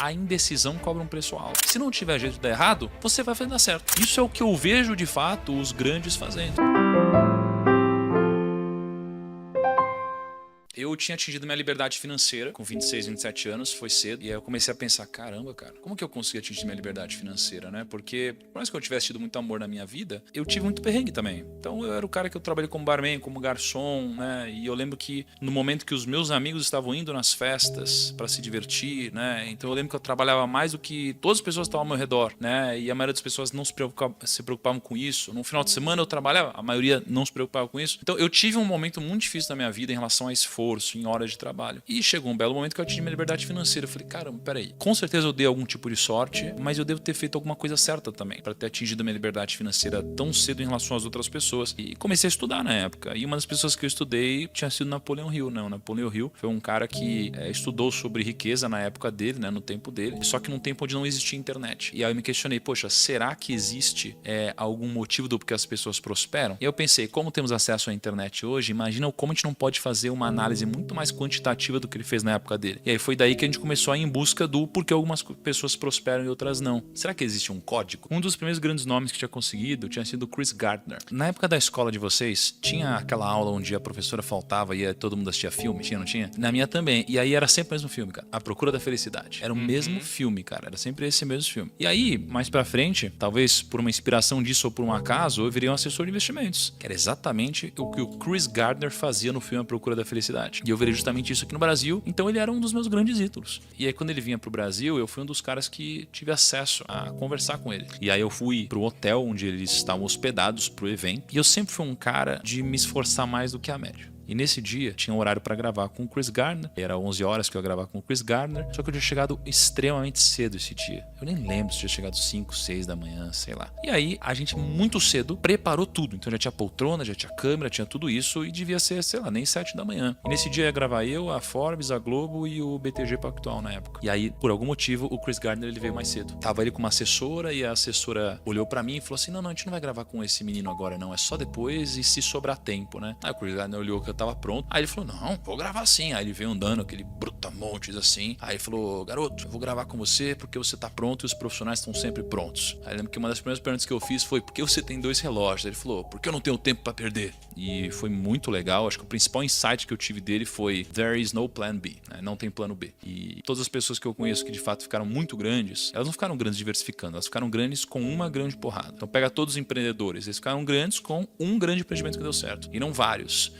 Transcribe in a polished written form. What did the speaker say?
A indecisão cobra um preço alto. Se não tiver jeito de dar errado, você vai fazer dar certo. Isso é o que eu vejo de fato os grandes fazendo. Eu tinha atingido minha liberdade financeira com 26, 27 anos, foi cedo. E aí eu comecei a pensar, caramba, cara, como que eu consegui atingir minha liberdade financeira, né? Porque, por mais que eu tivesse tido muito amor na minha vida, eu tive muito perrengue também. Então eu era o cara que eu trabalhei como barman, como garçom, né? E eu lembro que no momento que os meus amigos estavam indo nas festas para se divertir, né? Então eu lembro que eu trabalhava mais do que todas as pessoas que estavam ao meu redor, né? E a maioria das pessoas não se preocupavam com isso. No final de semana eu trabalhava, a maioria não se preocupava com isso. Então eu tive um momento muito difícil da minha vida em relação a esforço, em horas de trabalho. E chegou um belo momento que eu atingi minha liberdade financeira. Eu falei, caramba, peraí. Com certeza eu dei algum tipo de sorte, mas eu devo ter feito alguma coisa certa também para ter atingido a minha liberdade financeira tão cedo em relação às outras pessoas. E comecei a estudar na época. E uma das pessoas que eu estudei tinha sido Napoleão Hill, né? O Napoleão Hill foi um cara que estudou sobre riqueza na época dele, né? No tempo dele. Só que num tempo onde não existia internet. E aí eu me questionei, poxa, será que existe algum motivo do porquê as pessoas prosperam? E eu pensei, como temos acesso à internet hoje, imagina como a gente não pode fazer uma análise muito mais quantitativa do que ele fez na época dele. E aí foi daí que a gente começou a ir em busca do porquê algumas pessoas prosperam e outras não. Será que existe um código? Um dos primeiros grandes nomes que tinha conseguido tinha sido Chris Gardner. Na época da escola de vocês, tinha aquela aula onde a professora faltava e todo mundo assistia filme? Tinha, não tinha? Na minha também. E aí era sempre o mesmo filme, cara. A Procura da Felicidade. Era o mesmo filme, cara. Era sempre esse mesmo filme. E aí, mais pra frente, talvez por uma inspiração disso ou por um acaso, eu virei um assessor de investimentos. Que era exatamente o que o Chris Gardner fazia no filme A Procura da Felicidade. E eu virei justamente isso aqui no Brasil, então ele era um dos meus grandes ídolos. E aí quando ele vinha pro Brasil, eu fui um dos caras que tive acesso a conversar com ele. E aí eu fui pro hotel onde eles estavam hospedados pro evento, e eu sempre fui um cara de me esforçar mais do que a média. E nesse dia tinha um horário para gravar com o Chris Gardner. Era 11 horas que eu ia gravar com o Chris Gardner. Só que eu tinha chegado extremamente cedo esse dia. Eu nem lembro se tinha chegado 5, 6 da manhã, sei lá. E aí a gente muito cedo preparou tudo. Então já tinha poltrona, já tinha câmera, tinha tudo isso. E devia ser, sei lá, nem 7 da manhã. E nesse dia ia gravar eu, a Forbes, a Globo e o BTG Pactual na época. E aí, por algum motivo, o Chris Gardner ele veio mais cedo. Tava ele com uma assessora e a assessora olhou para mim e falou assim, não, a gente não vai gravar com esse menino agora não. É só depois e se sobrar tempo, né? Aí o Chris Gardner olhou que eu tava pronto. Aí ele falou, não, vou gravar sim. Aí ele veio andando, aquele brutamontes assim. Aí ele falou, garoto, eu vou gravar com você porque você tá pronto e os profissionais estão sempre prontos. Aí eu lembro que uma das primeiras perguntas que eu fiz foi, por que você tem 2 relógios? Aí ele falou, porque eu não tenho tempo pra perder. E foi muito legal. Acho que o principal insight que eu tive dele foi, there is no plan B, né? Não tem plano B. E todas as pessoas que eu conheço que de fato ficaram muito grandes, elas não ficaram grandes diversificando, elas ficaram grandes com uma grande porrada. Então pega todos os empreendedores, eles ficaram grandes com um grande empreendimento que deu certo, e não vários.